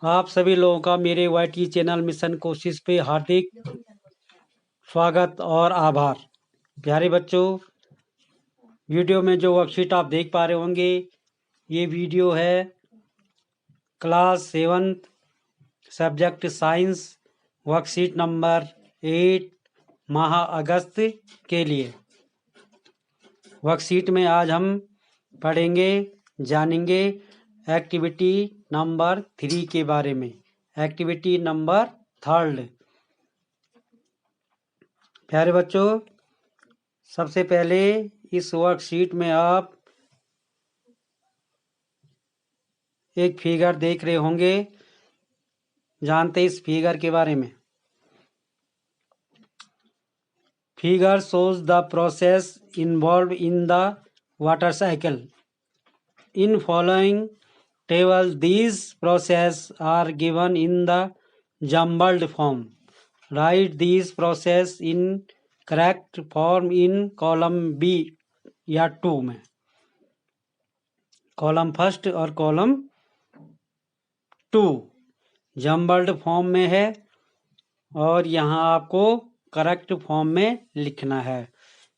आप सभी लोगों का मेरे वाईटी चैनल मिशन कोशिश पे हार्दिक स्वागत और आभार। प्यारे बच्चों, वीडियो में जो वर्कशीट आप देख पा रहे होंगे, ये वीडियो है class 7 subject science worksheet number 8 माह अगस्त के लिए। वर्कशीट में आज हम पढ़ेंगे, जानेंगे एक्टिविटी नंबर 3 के बारे में। Activity number 3। प्यारे बच्चों, सबसे पहले इस वर्कशीट में आप एक फिगर देख रहे होंगे। जानते इस फिगर के बारे में। Figure shows the process involved in the water cycle. In following table, these processes are given in the jumbled form. Write these processes in correct form in column B या 2 में। कॉलम फर्स्ट और column 2 jumbled form में है और यहाँ आपको correct form में लिखना है।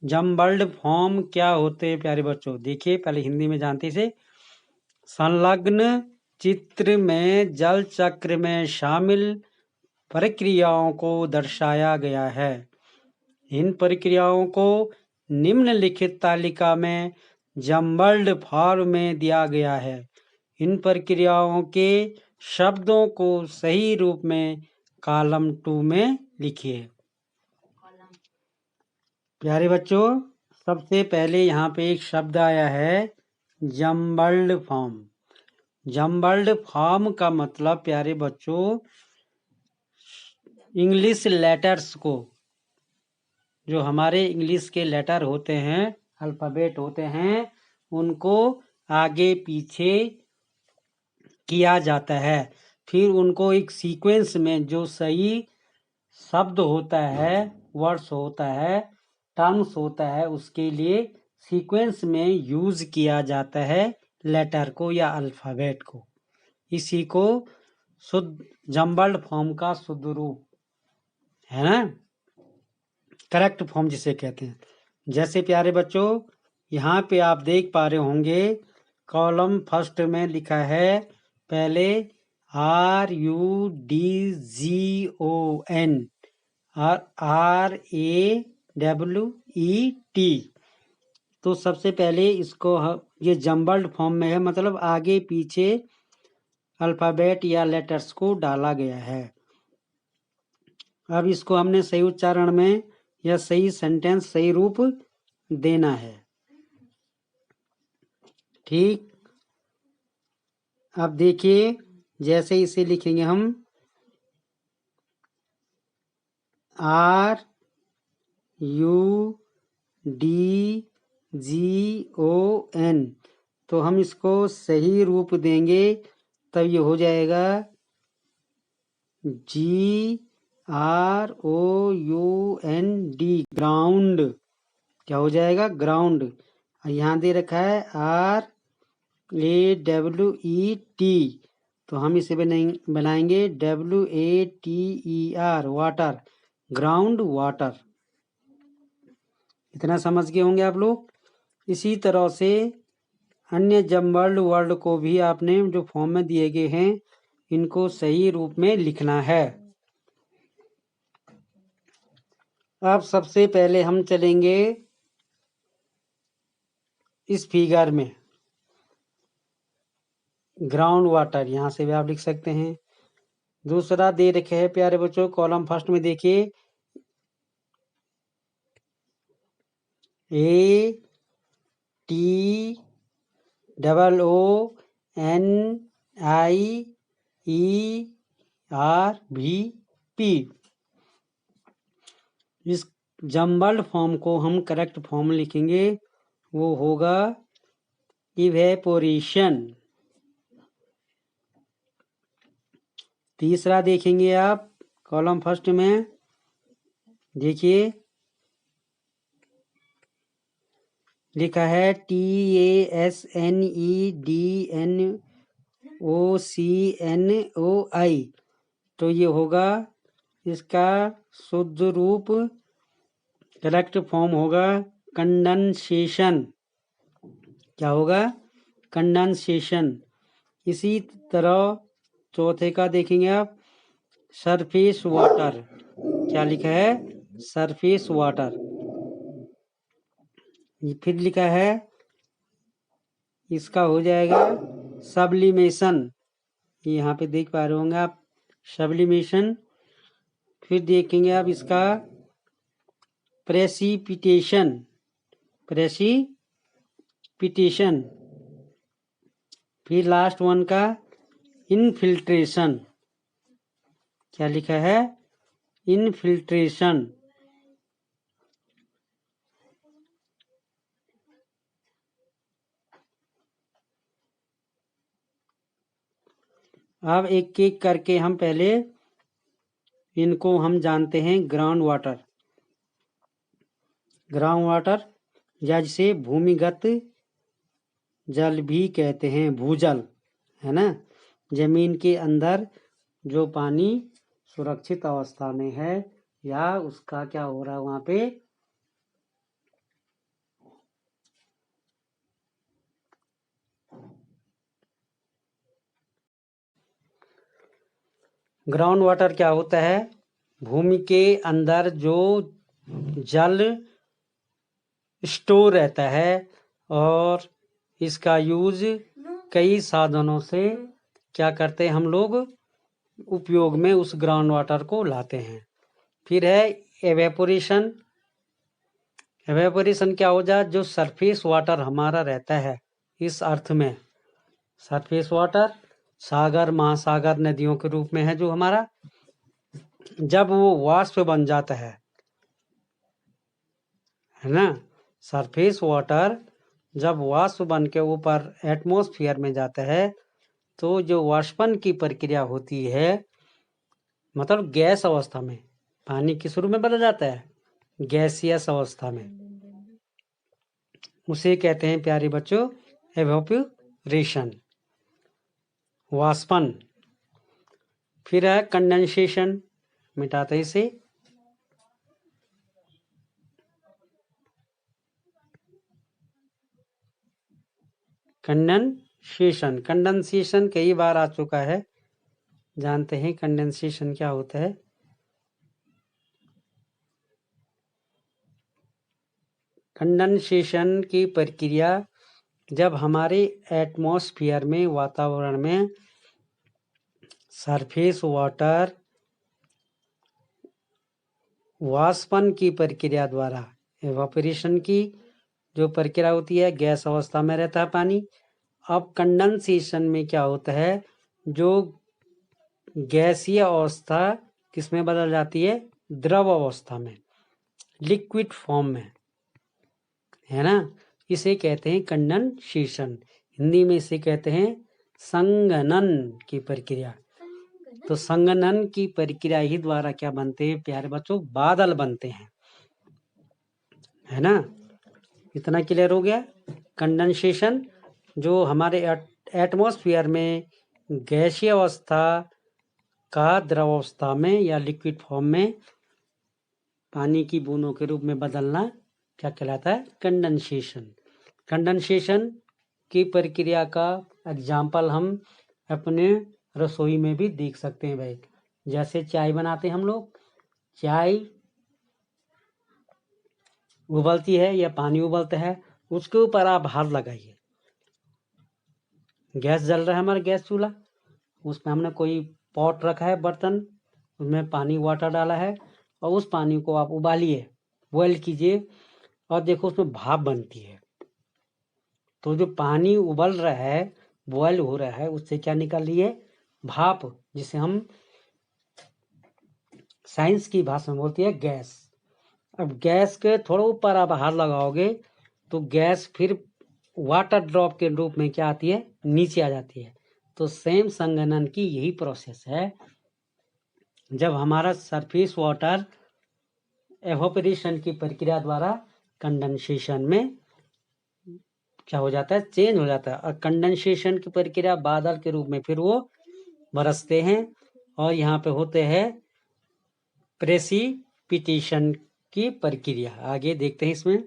जम्बल्ड फॉर्म क्या होते हैं प्यारे बच्चों? देखिए, पहले हिंदी में जानते से। संलग्न चित्र में जल चक्र में शामिल प्रक्रियाओं को दर्शाया गया है। इन प्रक्रियाओं को निम्नलिखित तालिका में जम्बल्ड फॉर्म में दिया गया है। इन प्रक्रियाओं के शब्दों को सही रूप में कॉलम 2 में लिखिए। प्यारे बच्चों, सबसे पहले यहाँ पे एक शब्द आया है जम्बल्ड फॉर्म। जम्बल्ड फॉर्म का मतलब प्यारे बच्चों, इंग्लिश लेटर्स को, जो हमारे इंग्लिश के लेटर होते हैं, अल्फ़ाबेट होते हैं, उनको आगे पीछे किया जाता है। फिर उनको एक सीक्वेंस में जो सही शब्द होता है, वर्ड्स होता है, टर्म्स होता है, उसके लिए सीक्वेंस में यूज किया जाता है लेटर को या अल्फ़ाबेट को। इसी को शुद्ध जम्बल्ड फॉर्म का शुद्ध रूप है ना, करेक्ट फॉर्म जिसे कहते हैं। जैसे प्यारे बच्चों, यहाँ पे आप देख पा रहे होंगे, कॉलम फर्स्ट में लिखा है पहले RUDZON और RAWET। तो सबसे पहले इसको ये जम्बल्ड फॉर्म में है, मतलब आगे पीछे अल्फ़ाबेट या लेटर्स को डाला गया है। अब इसको हमने सही उच्चारण में या सही सेंटेंस, सही रूप देना है। ठीक, अब देखिए, जैसे इसे लिखेंगे हम RUDZON, तो हम इसको सही रूप देंगे तब ये हो जाएगा GROUND, ग्राउंड। क्या हो जाएगा? ग्राउंड। यहाँ दे रखा है RAWET, तो हम इसे बनाएंगे WATER, वाटर, ग्राउंड वाटर। इतना समझ गए होंगे आप लोग। इसी तरह से अन्य जम्बल्ड वर्ड को भी आपने जो फॉर्म में दिए गए हैं, इनको सही रूप में लिखना है। अब सबसे पहले हम चलेंगे इस फिगर में, ग्राउंड वाटर, यहाँ से भी आप लिख सकते हैं। दूसरा दे रखे हैं प्यारे बच्चों, कॉलम फर्स्ट में देखिए ATONIERVP। इस जम्बल्ड फॉर्म को हम करेक्ट फॉर्म लिखेंगे, वो होगा इवेपोरेशन। तीसरा देखेंगे आप कॉलम फर्स्ट में, देखिए लिखा है TASNEDNON, OCNOI, तो ये होगा इसका शुद्ध रूप, करेक्ट फॉर्म होगा कंडेंसेशन। क्या होगा? कंडेंसेशन। इसी तरह चौथे का देखेंगे आप, सरफेस वाटर। क्या लिखा है? Surface water. फिर लिखा है, इसका हो जाएगा सब्लिमेशन। ये यहाँ पे देख पा रहे होंगे आप, सब्लिमेशन। फिर देखेंगे आप इसका प्रेसिपिटेशन। प्रेसिपिटेशन। फिर लास्ट वन का इनफिल्ट्रेशन। क्या लिखा है? इनफिल्ट्रेशन। अब एक एक करके हम पहले इनको हम जानते हैं। Ground water. ग्राउंड वाटर या जिसे भूमिगत जल भी कहते हैं, भूजल, है ना। जमीन के अंदर जो पानी सुरक्षित अवस्था में है, या उसका क्या हो रहा है वहां पे, ग्राउंड वाटर क्या होता है? भूमि के अंदर जो जल स्टोर रहता है, और इसका यूज कई साधनों से क्या करते हैं हम लोग, उपयोग में उस ग्राउंड वाटर को लाते हैं। फिर है एवेपोरेशन। एवेपोरेशन क्या हो जाए? जो सरफेस वाटर हमारा रहता है, इस अर्थ में सरफेस वाटर सागर, महासागर, नदियों के रूप में है जो हमारा, जब वो वाष्प बन जाता है ना। सरफेस वाटर जब वाष्प बन के ऊपर एटमॉस्फेयर में जाता है, तो जो वाष्पन की प्रक्रिया होती है, मतलब गैस अवस्था में, पानी किस रूप में बदल जाता है? गैसियस अवस्था में। उसे कहते हैं प्यारे बच्चों एवेपोरेशन, वाष्पन। फिर है कंडेंसेशन। मिटाते इसे। कंडेंसेशन। कंडेंसेशन कई बार आ चुका है, जानते हैं कंडेंसेशन क्या होता है। कंडेंसेशन की प्रक्रिया जब हमारे एटमॉस्फेयर में, वातावरण में सरफेस वाटर वाष्पन की प्रक्रिया द्वारा, एवापोरेशन की जो प्रक्रिया होती है, गैस अवस्था में रहता है पानी। अब कंडेंसेशन में क्या होता है? जो गैसीय अवस्था किसमें बदल जाती है? द्रव अवस्था में, लिक्विड फॉर्म में, है ना। इसे कहते हैं कंडेंसेशन। हिंदी में इसे कहते हैं संघनन की प्रक्रिया। तो संघनन की प्रक्रिया ही द्वारा क्या बनते हैं प्यारे बच्चों? बादल बनते हैं, है ना। इतना क्लियर हो गया। कंडेंसेशन जो हमारे एटमॉस्फेयर में गैसीय अवस्था का द्रव अवस्था में या लिक्विड फॉर्म में पानी की बूंदों के रूप में बदलना क्या कहलाता है? कंडेंसेशन। कंडेंसेशन की प्रक्रिया का एग्जाम्पल हम अपने रसोई में भी देख सकते हैं भाई। जैसे चाय बनाते हैं हम लोग, चाय उबलती है या पानी उबलता है, उसके ऊपर आप हाथ लगाइए। गैस जल रहा है हमारा गैस चूल्हा, उसमें हमने कोई पॉट रखा है, बर्तन, उसमें पानी वाटर डाला है, और उस पानी को आप उबालिए, बॉयल कीजिए, और देखो उसमें भाप बनती है। तो जो पानी उबल रहा है, बॉयल हो रहा है, उससे क्या निकल रही है? भाप, जिसे हम साइंस की भाषा में बोलती है गैस। अब गैस के थोड़ा ऊपर आप हाथ लगाओगे तो गैस फिर वाटर ड्रॉप के रूप में क्या आती है? नीचे आ जाती है। तो सेम संघनन की यही प्रोसेस है। जब हमारा सरफेस वाटर एवापोरेशन की प्रक्रिया द्वारा कंडेंसेशन में क्या हो जाता है, चेंज हो जाता है। और कंडेंसेशन की प्रक्रिया बादल के रूप में फिर वो बरसते हैं। और यहाँ पे होते हैं प्रेसिपिटेशन की प्रक्रिया। आगे देखते हैं इसमें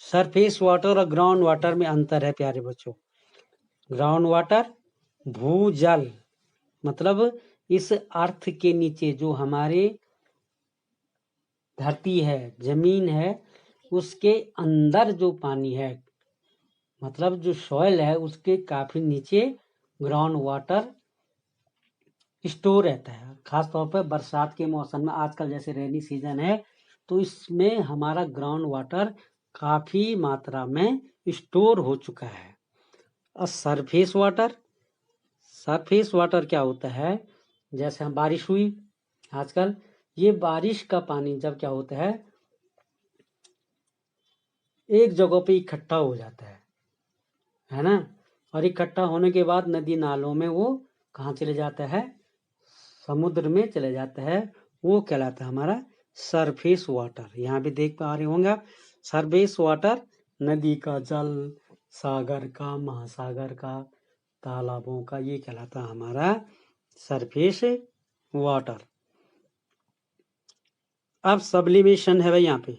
सरफेस वाटर और ग्राउंड वाटर में अंतर है प्यारे बच्चों। ग्राउंड वाटर भूजल, मतलब इस अर्थ के नीचे जो हमारे धरती है, जमीन है, उसके अंदर जो पानी है, मतलब जो सॉइल है उसके काफी नीचे ग्राउंड वाटर स्टोर रहता है। खास तौर पर बरसात के मौसम में, आजकल जैसे रेनी सीजन है, तो इसमें हमारा ग्राउंड वाटर काफी मात्रा में स्टोर हो चुका है। और सरफेस वाटर, सरफेस वाटर क्या होता है, जैसे हम बारिश हुई आजकल, ये बारिश का पानी जब क्या होता है, एक जगह पे इकट्ठा हो जाता है ना। और इकट्ठा होने के बाद नदी नालों में वो कहाँ चले जाता है, समुद्र में चले जाता है। वो कहलाता है हमारा सरफेस वाटर। यहाँ भी देख पा रहे होंगे आप, सरफेस वाटर नदी का जल, सागर का, महासागर का, तालाबों का, ये कहलाता है हमारा सरफेस वाटर। अब सब्लिमेशन है भाई, यहाँ पे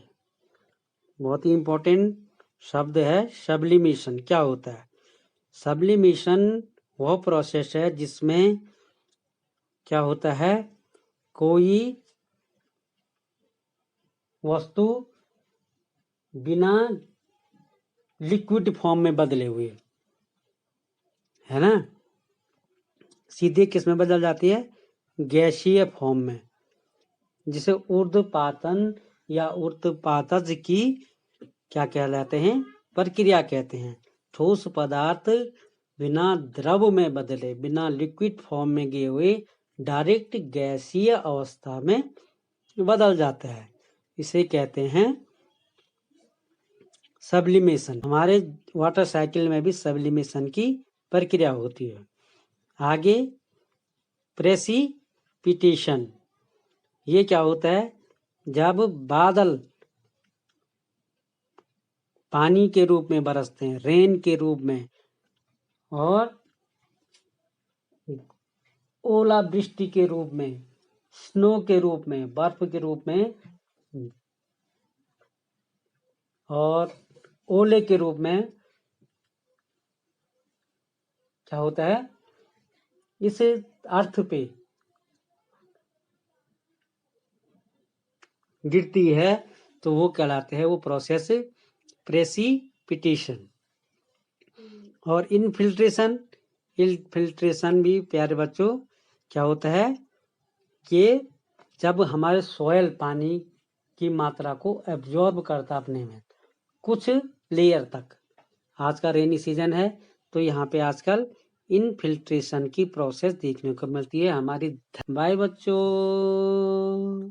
बहुत ही इंपॉर्टेंट शब्द है सब्लिमेशन। क्या होता है सब्लिमेशन? वह प्रोसेस है जिसमें क्या होता है, कोई वस्तु बिना लिक्विड फॉर्म में बदले हुए, है ना, सीधे किस में बदल जाती है, गैसीय फॉर्म में, जिसे ऊर्ध्वपातन या ऊर्ध्वपातज की क्या कहलाते हैं, प्रक्रिया कहते हैं। ठोस पदार्थ बिना द्रव में बदले, बिना लिक्विड फॉर्म में गए हुए डायरेक्ट गैसीय अवस्था में बदल जाता है, इसे कहते हैं सब्लिमेशन। हमारे वाटर साइकिल में भी सब्लिमेशन की प्रक्रिया होती है। आगे प्रेसिपिटेशन, ये क्या होता है, जब बादल पानी के रूप में बरसते हैं, रेन के रूप में, और ओलावृष्टि के रूप में, स्नो के रूप में, बर्फ के रूप में, और ओले के रूप में क्या होता है, इस अर्थ पे गिरती है, तो वो कहलाते हैं, वो प्रोसेस प्रेसिपिटेशन। और इनफिल्ट्रेशन, इनफिल्ट्रेशन भी प्यारे बच्चों क्या होता है कि जब हमारे सॉयल पानी की मात्रा को एब्जॉर्ब करता अपने में कुछ लेयर तक। आज का रेनी सीजन है, तो यहाँ पे आजकल इनफिल्ट्रेशन की प्रोसेस देखने को मिलती है हमारी। बाय बच्चों।